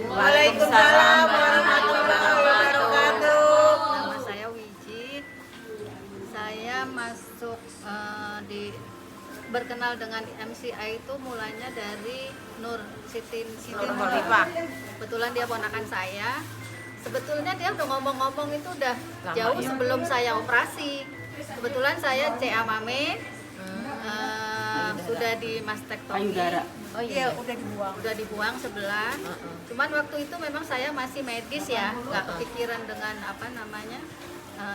Waalaikumsalam warahmatullahi wabarakatuh. Nama saya Wiji. Saya masuk berkenal dengan MCI itu mulanya dari Nur Siti Nurholifah. Kebetulan dia ponakan saya. Sebetulnya dia udah ngomong-ngomong itu udah jauh sebelum saya operasi. Kebetulan saya CA Mame, sudah di mastektomi. Oh iya, udah dibuang sebelah. Cuman waktu itu memang saya masih medis ya, nggak kepikiran dengan apa namanya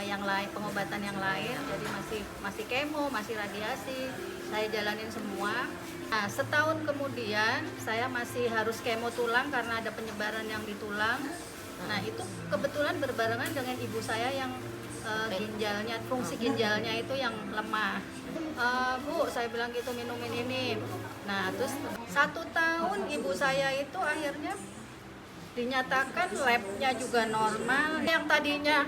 yang lain, pengobatan yang lain. Jadi masih kemo, masih radiasi. Saya jalanin semua. Nah, setahun kemudian saya masih harus kemo tulang karena ada penyebaran yang di tulang. Nah, itu kebetulan berbarengan dengan ibu saya yang ginjalnya, fungsi ginjalnya itu yang lemah. Bu, saya bilang gitu, minumin ini. Nah, terus 1 tahun ibu saya itu akhirnya dinyatakan labnya juga normal. Yang tadinya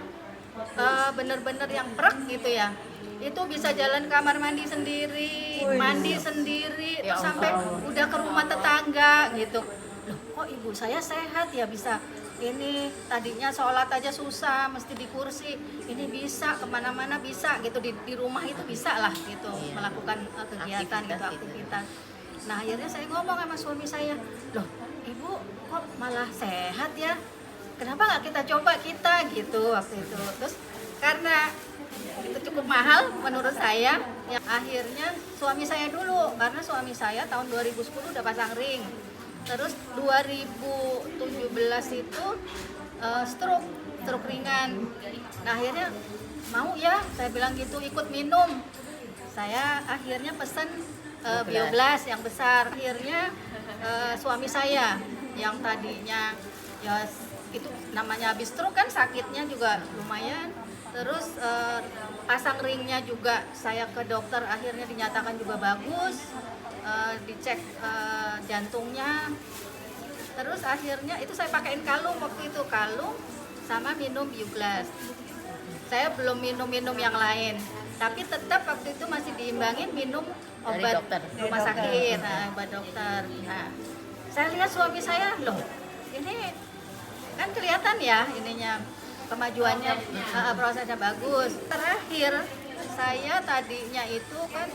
bener-bener yang prek gitu ya, itu bisa jalan kamar mandi sendiri, mandi sendiri, terus sampai udah ke rumah tetangga gitu. Loh, kok ibu saya sehat ya, bisa ini, tadinya sholat aja susah, mesti di kursi, ini bisa kemana-mana bisa gitu, di rumah itu bisa lah gitu, melakukan kegiatan gitu, aktivitas. Nah, akhirnya saya ngomong sama suami saya, loh ibu kok malah sehat ya, kenapa nggak kita coba gitu waktu itu. Terus karena itu cukup mahal menurut saya, yang akhirnya suami saya dulu, karena suami saya tahun 2010 udah pasang ring. Terus 2017 itu stroke ringan. Nah, akhirnya mau ya, saya bilang gitu, ikut minum. Saya akhirnya pesan Bioblast yang besar. Akhirnya suami saya yang tadinya ya itu namanya habis stroke kan, sakitnya juga lumayan. Terus pasang ringnya juga saya ke dokter, akhirnya dinyatakan juga bagus. Dicek jantungnya, terus akhirnya itu saya pakein kalung waktu itu, kalung sama minum Bioblast. Saya belum minum yang lain, tapi tetap waktu itu masih diimbangin minum obat rumah sakit, obat dokter. Nah, saya lihat suami saya, loh ini kan kelihatan ya ininya, kemajuannya, prosesnya bagus. Terakhir saya tadinya itu kan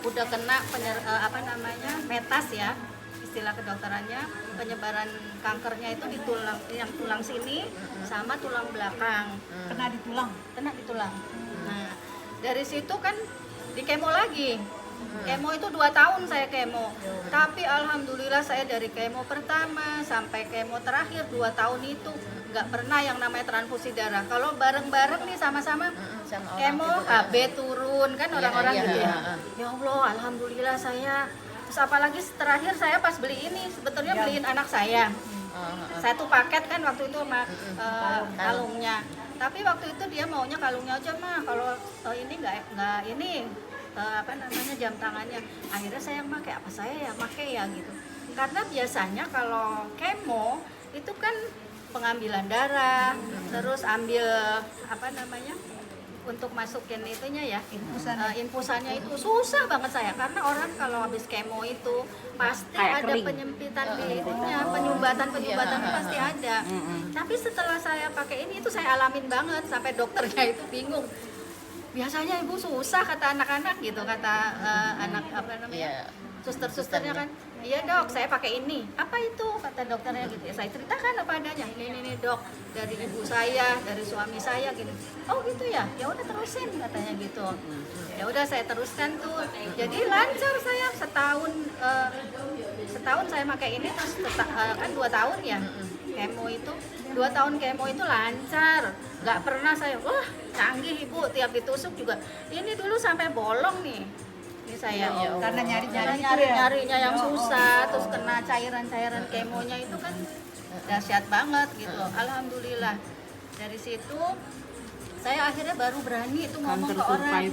udah kena metas ya, istilah kedokterannya, penyebaran kankernya itu di tulang, yang tulang sini sama tulang belakang. Kena di tulang. Nah, dari situ kan di kemo lagi. Kemo itu 2 tahun saya kemo. Tapi alhamdulillah saya dari kemo pertama sampai kemo terakhir 2 tahun itu nggak pernah yang namanya transfusi darah. Kalau bareng-bareng nih sama-sama kemo, HB turun kan orang-orang gitu ya. Ya Allah, alhamdulillah saya. Terus apalagi terakhir saya pas beli ini, sebetulnya beliin anak saya. Satu paket kan waktu itu sama kalungnya. Tapi waktu itu dia maunya kalungnya aja mah. Kalau ini nggak ini jam tangannya. Akhirnya saya pakai apa, saya ya pakai ya gitu. Karena biasanya kalau kemo itu kan pengambilan darah, terus ambil untuk masukin itunya ya, infusannya itu susah banget saya, karena orang kalau habis kemo itu pasti ada penyempitan di itunya, penyumbatan itu pasti ada. Tapi setelah saya pakai ini itu saya alamin banget, sampai dokternya itu bingung. Biasanya ibu susah kata anak-anak gitu, kata suster-susternya kan. Iya dok, saya pakai ini. Apa itu? Kata dokternya gitu. Ya, saya ceritakan apa adanya. Ini dok, dari ibu saya, dari suami saya gitu. Oh gitu ya. Ya udah terusin katanya gitu. Ya udah saya teruskan tuh. Jadi lancar saya setahun saya pakai ini, terus kan 2 tahun ya. Kemo itu 2 tahun kemo itu lancar. Nggak pernah saya, wah canggih ibu, tiap ditusuk juga. Ini dulu sampai bolong nih. Ini saya karena nyari-nyarinya yang susah, terus kena cairan-cairan kemonya itu kan dahsyat banget gitu. Alhamdulillah dari situ saya akhirnya baru berani itu ngomong ke orang.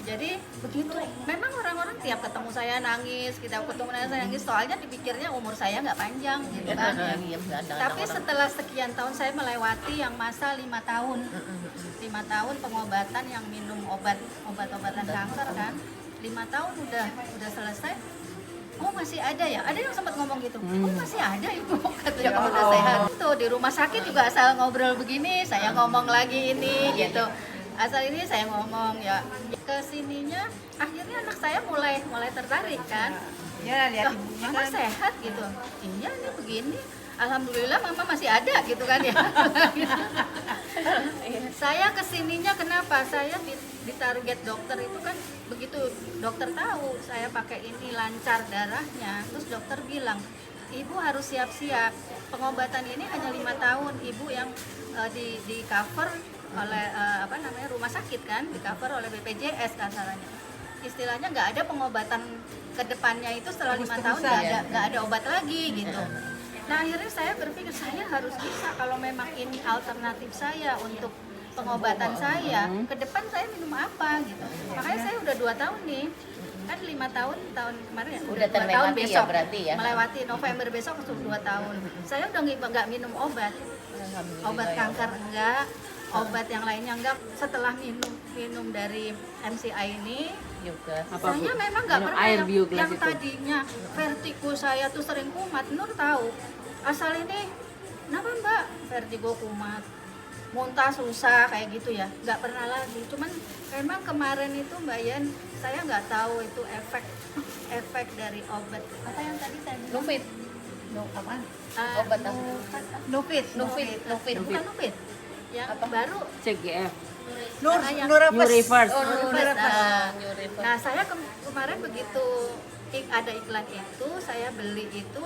Jadi begitu, memang orang-orang tiap ketemu saya nangis, saya nangis, soalnya dipikirnya umur saya nggak panjang gitu kan. Tapi setelah sekian tahun saya melewati yang masa 5 tahun. 5 tahun pengobatan yang minum obat-obatan kanker kan. 5 tahun udah selesai. oh masih ada ya, ada yang sempat ngomong gitu, oh masih ada ibu katanya kalau udah sehat. Tuh di rumah sakit juga asal ngobrol begini, saya ngomong lagi ini gitu, asal ini saya ngomong ya. Kesininya akhirnya anak saya mulai tertarik kan, Ya lihat loh, ibunya mama kan. sehat gitu, iya ini begini, alhamdulillah mama masih ada gitu kan ya. Saya kesininya kenapa? Saya di target dokter itu kan begitu dokter tahu saya pakai ini lancar darahnya, terus dokter bilang ibu harus siap-siap, pengobatan ini hanya 5 tahun, ibu yang di cover oleh apa namanya rumah sakit kan, di cover oleh BPJS kasarannya. Istilahnya nggak ada pengobatan ke depannya itu setelah 5 tahun nggak ada obat lagi gitu. Nah akhirnya saya berpikir saya harus bisa kalau memang ini alternatif saya untuk pengobatan saya, ke depan saya minum apa gitu. Makanya saya udah 2 tahun nih, kan 5 tahun kemarin ya, Udah 2 tahun terlewati ya besok, berarti ya. melewati November besok sudah 2 tahun. Saya udah nggak minum obat, obat kanker enggak, obat yang lainnya enggak. Setelah minum dari MCI ini, juga. saya memang nggak Minum pernah air Bioglas yang itu. tadinya vertigo saya tuh sering kumat. Nur tahu asal ini kenapa mbak vertigo kumat, muntah susah kayak gitu ya, nggak pernah lagi. Cuman memang kemarin itu Mbak Yan, saya nggak tahu itu efek dari obat apa yang tadi saya bilang. Nufit. Apa? Obat apa? Nufit bukan Nufit yang Apa? baru CGF. Nur yang- Nurapes. New Reverse. Oh, Nurapes. New Reverse. Nah saya kemarin begitu ada iklan itu, saya beli itu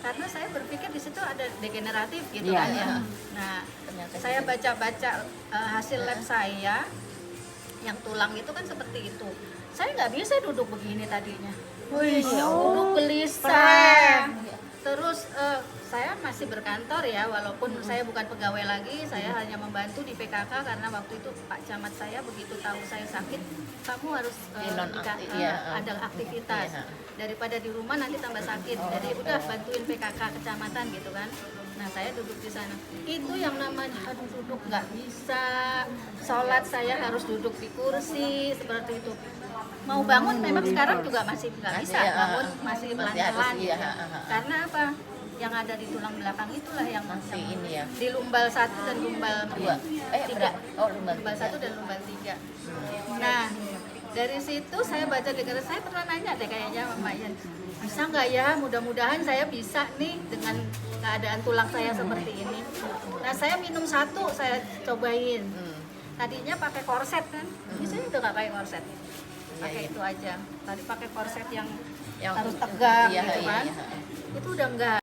karena saya berpikir di situ ada degeneratif gitu Iya. kan ya. Nah Ternyata saya tidak. baca-baca hasil lab saya, yang tulang itu kan seperti itu. Saya nggak bisa duduk begini tadinya. Duduk gelisah. Terus saya masih berkantor ya, walaupun saya bukan pegawai lagi, saya hanya membantu di PKK karena waktu itu Pak Camat saya begitu tahu saya sakit, kamu harus Dinonaktif, iya, ada aktivitas iya. daripada di rumah nanti tambah sakit. Jadi udah bantuin PKK kecamatan gitu kan. Nah saya duduk di sana. Itu yang namanya aduh duduk nggak bisa. Sholat saya harus duduk di kursi seperti itu. Mau bangun memang sekarang juga masih nggak bisa Masih, bangun, masih masih pelan-pelan harus, gitu. iya, Karena apa? Yang ada di tulang belakang itulah yang Masih ini ya. di lumbal 1 dan lumbal 2. 3. Oh, lumbal Lumbal 1 3. dan lumbal 3. Nah, dari situ saya baca dengar, saya pernah nanya deh kayaknya sama Mbak Yan, bisa nggak ya, mudah-mudahan saya bisa nih dengan keadaan tulang saya seperti ini. Nah saya minum 1, saya cobain. Tadinya pakai korset kan, ini saya udah nggak pakai korset, pakai iya. itu aja. Tadi pakai korset yang Yang harus tegak iya, gitu iya, kan, iya. itu udah enggak.